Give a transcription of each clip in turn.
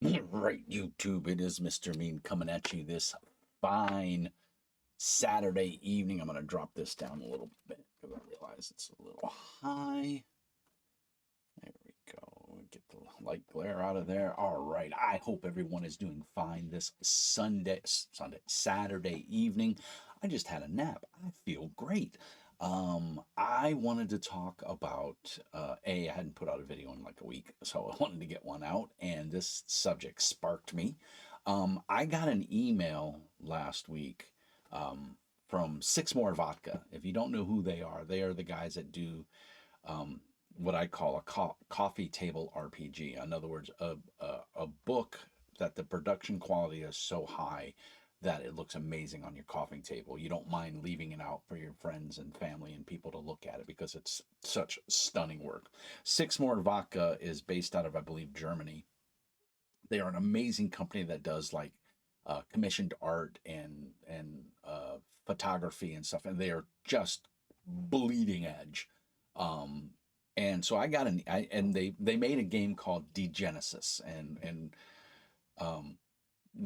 Right, YouTube, it is Mr. Mean coming at you this fine Saturday evening. I'm going to drop this down a little bit because I realize it's a little high. There we go. Get the light glare out of there. All right. I hope everyone is doing fine this Saturday evening. I just had a nap. I feel great. I wanted to talk about I hadn't put out a video in like a week, so I wanted to get one out, and this subject sparked me. I got an email last week from Six More Vodka. If you don't know who they are the guys that do um, what I call a coffee table RPG. In other words, a book that the production quality is so high that it looks amazing on your coffee table. You don't mind leaving it out for your friends and family and people to look at it because it's such stunning work. Six More Vodka is based out of, I believe, Germany. They are an amazing company that does like commissioned art and photography and stuff, and they are just bleeding edge. Um, and so I got and they made a game called Degenesis, and um,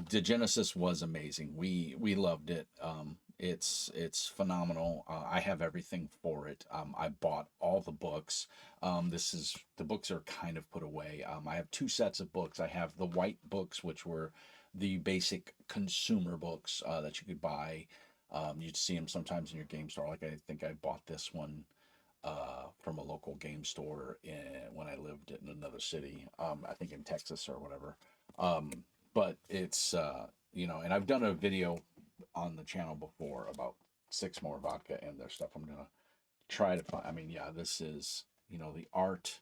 Degenesis was amazing. We loved it. It's phenomenal. I have everything for it. I bought all the books. The books are kind of put away. I have two sets of books. I have the white books, which were the basic consumer books that you could buy. You'd see them sometimes in your game store. Like I think I bought this one from a local game store when I lived in another city. I think in Texas or whatever. Um, but it's and I've done a video on the channel before about Six More Vodka and their stuff. I'm gonna try to find. I mean, yeah, this is the art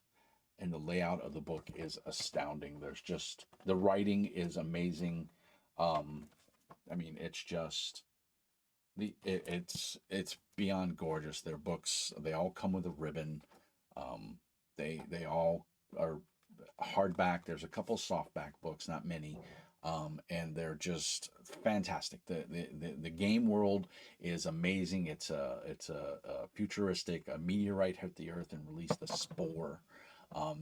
and the layout of the book is astounding. There's just the writing is amazing. Um, I mean, it's just it's beyond gorgeous. Their books, they all come with a ribbon. Um, they all are hardback. There's a couple softback books, not many, and they're just fantastic. The game world is amazing. It's a futuristic. A meteorite hit the Earth and released the spore.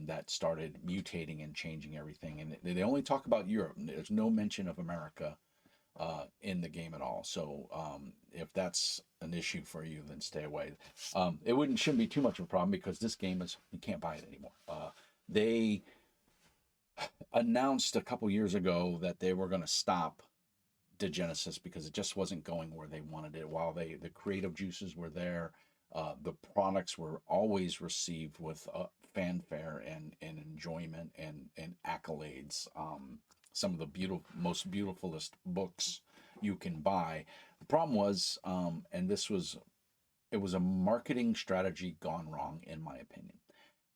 That started mutating and changing everything, and they only talk about Europe. There's no mention of America in the game at all. So if that's an issue for you, then stay away. Shouldn't be too much of a problem because this game is you can't buy it anymore. They announced a couple years ago that they were going to stop Degenesis because it just wasn't going where they wanted it. While the creative juices were there, the products were always received with fanfare and enjoyment and accolades. Some of the most beautifulest books you can buy. The problem was, it was a marketing strategy gone wrong, in my opinion.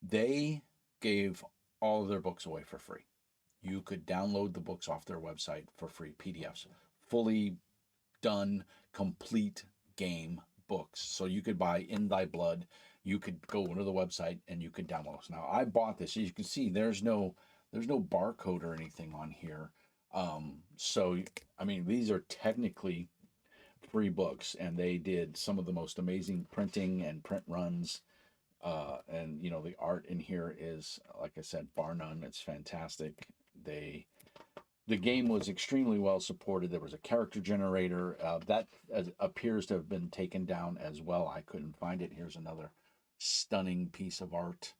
They gave all of their books away for free. You could download the books off their website for free, PDFs, fully done, complete game books. So you could buy In Thy Blood. You could go to the website and you could download this. Now I bought this. As you can see, there's no barcode or anything on here. So I mean, these are technically free books, and they did some of the most amazing printing and print runs. And the art in here is, like I said, bar none. It's fantastic. The game was extremely well supported. There was a character generator that appears to have been taken down as well. I couldn't find it. Here's another stunning piece of art.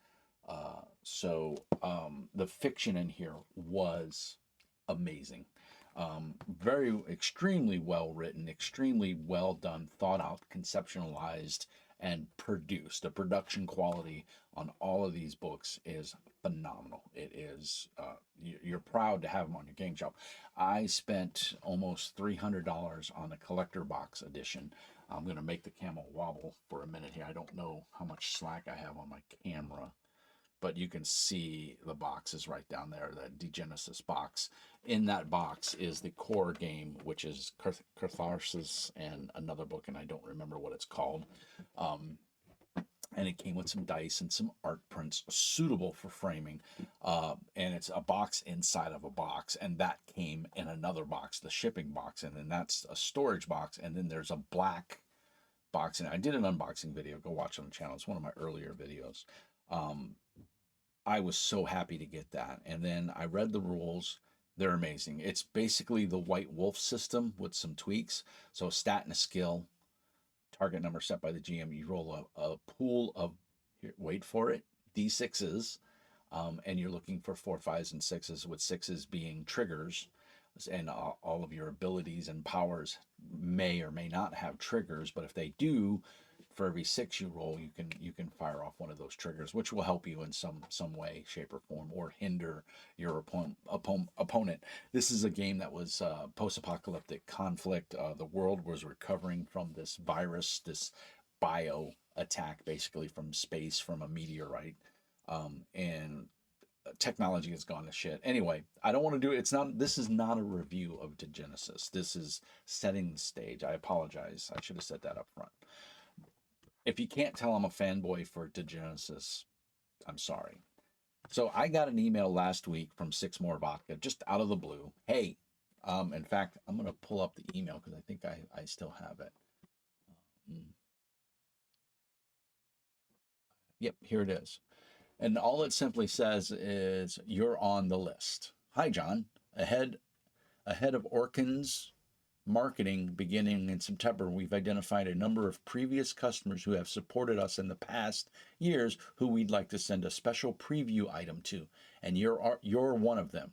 The fiction in here was amazing. Very extremely well written, extremely well done, thought out, conceptualized, and produced. The production quality on all of these books is phenomenal. It is you're proud to have them on your game shelf. I spent almost $300 on a collector box edition. I'm going to make the camel wobble for a minute here. I don't know how much slack I have on my camera, but you can see the boxes right down there, that Degenesis box. In that box is the core game, which is Catharsis and another book, and I don't remember what it's called. Um, and it came with some dice and some art prints suitable for framing. And it's a box inside of a box, and that came in another box, the shipping box, and then that's a storage box, and then there's a black box. And I did an unboxing video. Go watch on the channel. It's one of my earlier videos. Um, I was so happy to get that. And then I read the rules, They're amazing. It's basically the White Wolf system with some tweaks. So a stat and a skill, target number set by the GM. You roll a pool of, here, wait for it, D6s, and you're looking for four, fives, and sixes, with sixes being triggers. And all of your abilities and powers may or may not have triggers, but if they do, for every six you roll, you can fire off one of those triggers, which will help you in some way, shape, or form, or hinder your opponent. This is a game that was post-apocalyptic conflict. The world was recovering from this virus, this bio attack, basically from space, from a meteorite, and technology has gone to shit. Anyway, I don't want to do it. It's not. This is not a review of Degenesis. This is setting the stage. I apologize. I should have said that up front. If you can't tell, I'm a fanboy for Degenesis. I'm sorry. So I got an email last week from Six More Vodka, just out of the blue. Hey, in fact, I'm gonna pull up the email because I think I still have it. Mm, Yep, here it is. And all it simply says is you're on the list. Hi, John. Ahead of Orken's marketing beginning in September, we've identified a number of previous customers who have supported us in the past years who we'd like to send a special preview item to, and you're one of them.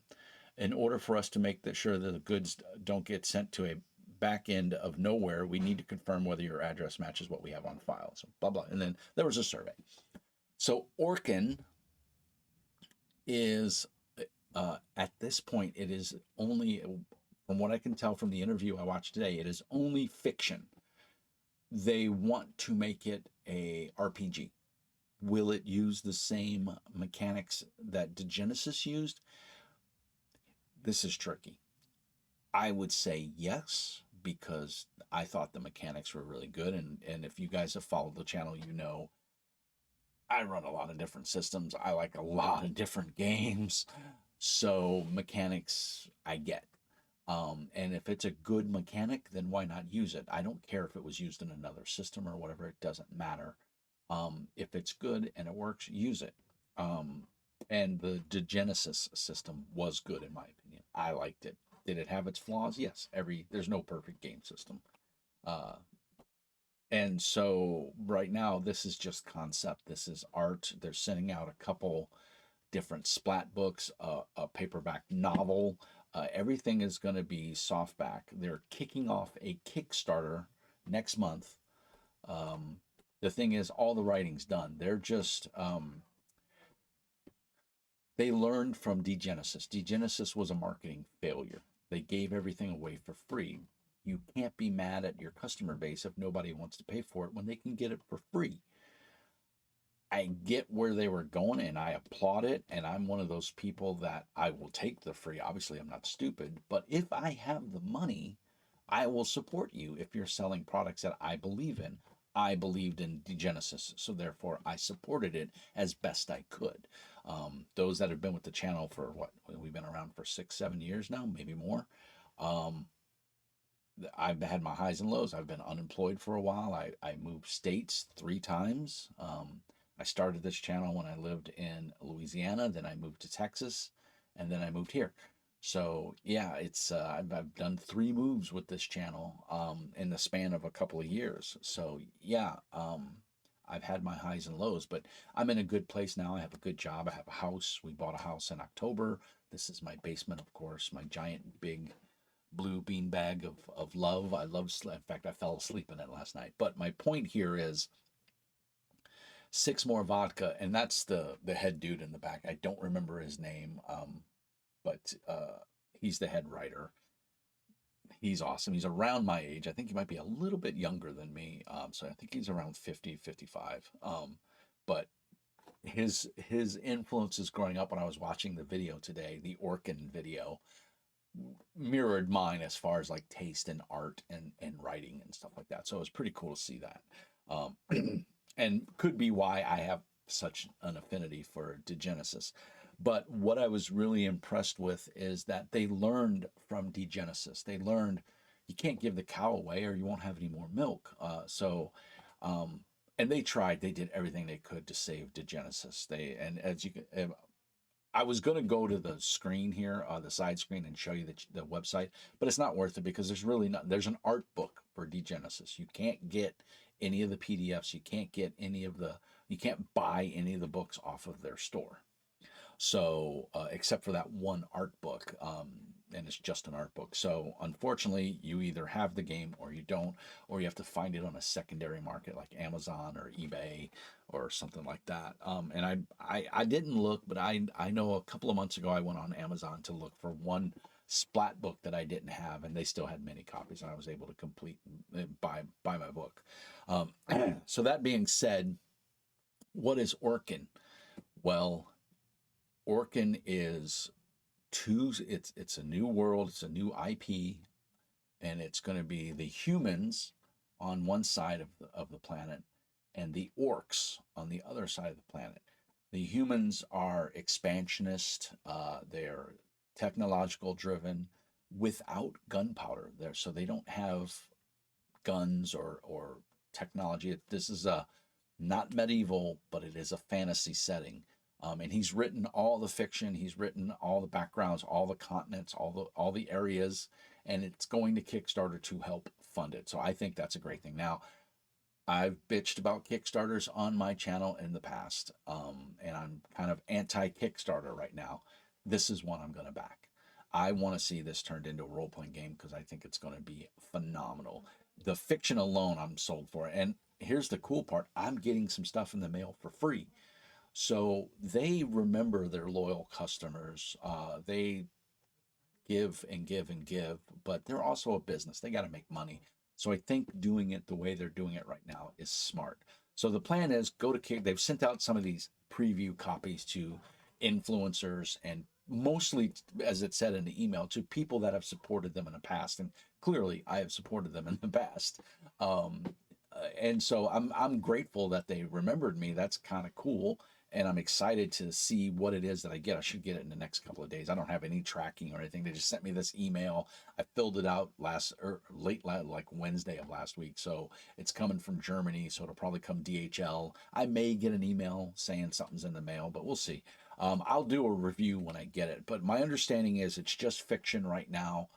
In order for us to make sure that the goods don't get sent to a back end of nowhere, we need to confirm whether your address matches what we have on file. So blah blah. And then there was a survey. So Orkin is at this point, it is only, from what I can tell from the interview I watched today, it is only fiction. They want to make it a RPG. Will it use the same mechanics that Degenesis used? This is tricky. I would say yes, because I thought the mechanics were really good. And if you guys have followed the channel, you know I run a lot of different systems. I like a lot of different games. So mechanics I get. And if it's a good mechanic, then why not use it? I don't care if it was used in another system or whatever, it doesn't matter. If it's good and it works, use it. Um, and the Genesis system was good in my opinion. I liked it. Did it have its flaws? Yes. There's no perfect game system. Uh, and so right now, this is just concept. This is art. They're sending out a couple different splat books, a paperback novel. Everything is going to be softback. They're kicking off a Kickstarter next month. Um, the thing is, all the writing's done. They learned from Degenesis. Degenesis was a marketing failure. They gave everything away for free. You can't be mad at your customer base if nobody wants to pay for it when they can get it for free. I get where they were going and I applaud it. And I'm one of those people that I will take the free. Obviously, I'm not stupid, but if I have the money, I will support you if you're selling products that I believe in. I believed in Degenesis, so therefore I supported it as best I could. Those that have been with the channel for what, we've been around for 6, 7 years now, maybe more. Um, I've had my highs and lows. I've been unemployed for a while. I moved states 3 times. I started this channel when I lived in Louisiana, then I moved to Texas, and then I moved here. So yeah, it's I've done 3 moves with this channel in the span of a couple of years. So yeah, I've had my highs and lows, but I'm in a good place now. I have a good job. I have a house. We bought a house in October. This is my basement, of course, my giant big blue beanbag of love. I love, in fact, I fell asleep in it last night. But my point here is Six More Vodka, and that's the head dude in the back. I don't remember his name, but he's the head writer. He's awesome. He's around my age. I think he might be a little bit younger than me. So I think he's around 50, 55. But his influences growing up, when I was watching the video today, the Orkin video, mirrored mine as far as like taste and art and writing and stuff like that. So it was pretty cool to see that. And could be why I have such an affinity for Degenesis. But what I was really impressed with is that they learned from Degenesis. They learned you can't give the cow away or you won't have any more milk. And they tried. They did everything they could to save Degenesis. And as you can, I was going to go to the screen here, the side screen, and show you the website, but it's not worth it because there's really not. There's an art book for Degenesis. You can't get any of the PDFs. You can't get any of the. You can't buy any of the books off of their store. So, except for that one art book, and it's just an art book. So, unfortunately, you either have the game or you don't, or you have to find it on a secondary market like Amazon or eBay or something like that. And I didn't look, but I know a couple of months ago I went on Amazon to look for one splat book that I didn't have, and they still had many copies, and I was able to complete and buy my book. Um, so that being said, what is Orkin? Well, Orkin is it's a new world, it's a new IP, and it's going to be the humans on one side of the planet and the orcs on the other side of the planet. The humans are expansionist, they're technological driven without gunpowder there, so they don't have guns or technology. This is a not medieval, but it is a fantasy setting. And he's written all the fiction, he's written all the backgrounds, all the continents, all the areas, and it's going to Kickstarter to help fund it. So I think that's a great thing. Now, I've bitched about Kickstarters on my channel in the past, and I'm kind of anti Kickstarter right now. This is one I'm going to back. I want to see this turned into a role playing game because I think it's going to be phenomenal. The fiction alone, I'm sold for. And here's the cool part, I'm getting some stuff in the mail for free. So they remember their loyal customers. They give and give and give, but they're also a business. They got to make money. So I think doing it the way they're doing it right now is smart. So the plan is go to Kick. They've sent out some of these preview copies to influencers and mostly, as it said in the email, to people that have supported them in the past. And clearly, I have supported them in the past. Um, and so I'm grateful that they remembered me. That's kind of cool, and I'm excited to see what it is that I get. I should get it in the next couple of days. I don't have any tracking or anything. They just sent me this email. I filled it out like Wednesday of last week, so it's coming from Germany. So it'll probably come DHL. I may get an email saying something's in the mail, but we'll see. I'll do a review when I get it. But my understanding is it's just fiction right now.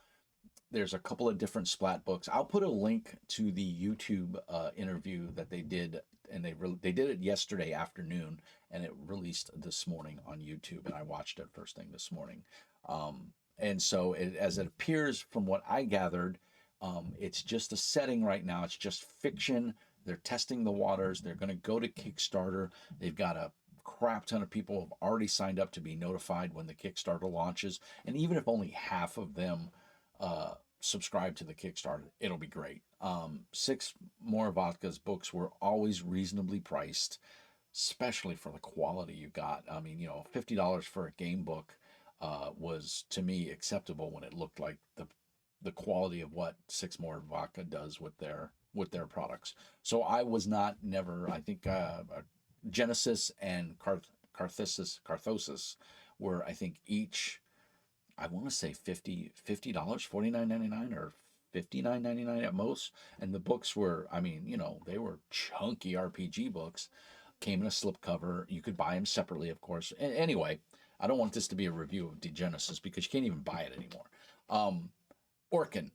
There's a couple of different splat books. I'll put a link to the YouTube interview that they did, and they did it yesterday afternoon, and it released this morning on YouTube, and I watched it first thing this morning. And so, as it appears from what I gathered, it's just a setting right now. It's just fiction. They're testing the waters. They're going to go to Kickstarter. They've got a crap ton of people have already signed up to be notified when the Kickstarter launches, and even if only half of them subscribe to the Kickstarter, it'll be great. Six More Vodka's books were always reasonably priced, especially for the quality you got. I mean, $50 for a game book was to me acceptable when it looked like the quality of what Six More Vodka does with their products. So I was not never. I think Genesis and Carthosis were, I think, each, I want to say $50, $49.99 or $59.99 at most. And the books were, I mean, they were chunky RPG books. Came in a slipcover. You could buy them separately, of course. Anyway, I don't want this to be a review of Degenesis because you can't even buy it anymore. Orkin,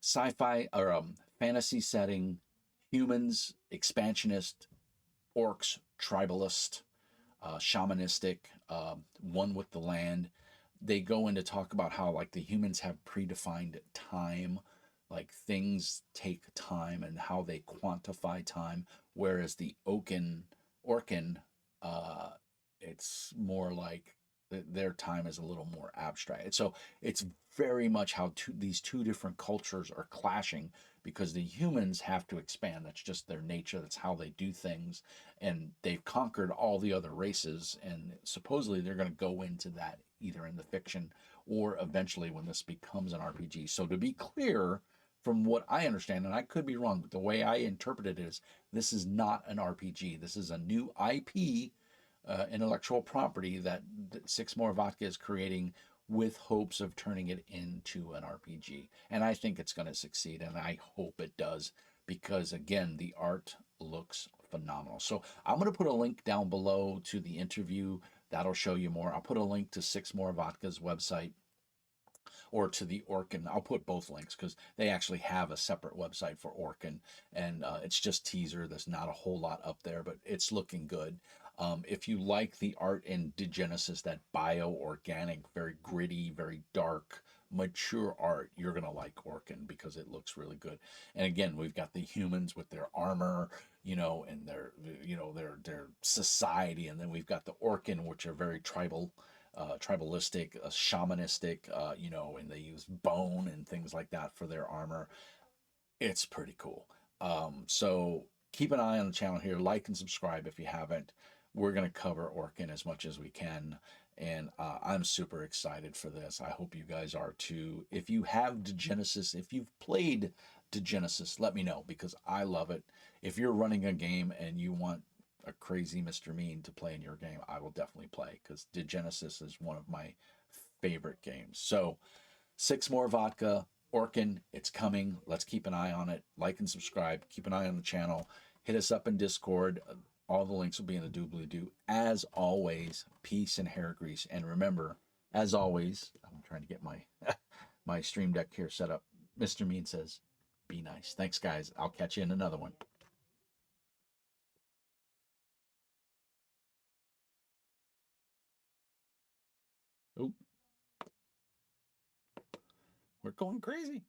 sci-fi or fantasy setting, humans, expansionist, orcs, tribalist, shamanistic, one with the land. They go in to talk about how like the humans have predefined time, like things take time and how they quantify time, whereas the Orkin, uh, it's more like their time is a little more abstract. So it's very much how these two different cultures are clashing because the humans have to expand. That's just their nature. That's how they do things. And they've conquered all the other races. And supposedly they're going to go into that either in the fiction or eventually when this becomes an RPG. So to be clear, from what I understand, and I could be wrong, but the way I interpret it is this is not an RPG. This is a new IP, intellectual property that Six More Vodka is creating with hopes of turning it into an RPG. And I think it's going to succeed, and I hope it does because, again, the art looks phenomenal. So I'm going to put a link down below to the interview. That'll show you more. I'll put a link to Six More Vodka's website or to the Orken. I'll put both links because they actually have a separate website for Orken, and it's just teaser. There's not a whole lot up there, but it's looking good. If you like the art in Degenesis, that bio-organic, very gritty, very dark, mature art, you're gonna like Orken because it looks really good. And again, we've got the humans with their armor, and their society, and then we've got the Orken, which are very tribalistic, shamanistic, and they use bone and things like that for their armor. It's pretty cool. So keep an eye on the channel here. Like and subscribe if you haven't. We're going to cover Orkin as much as we can. And I'm super excited for this. I hope you guys are too. If you have Degenesis, if you've played Degenesis, let me know because I love it. If you're running a game and you want a crazy Mr. Mean to play in your game, I will definitely play because Degenesis is one of my favorite games. So, Six More Vodka, Orkin, it's coming. Let's keep an eye on it. Like and subscribe. Keep an eye on the channel. Hit us up in Discord. All the links will be in the doobly doo. As always, peace and hair grease. And remember, as always, I'm trying to get my my stream deck here set up. Mr. Mean says, be nice. Thanks, guys. I'll catch you in another one. Oh, we're going crazy.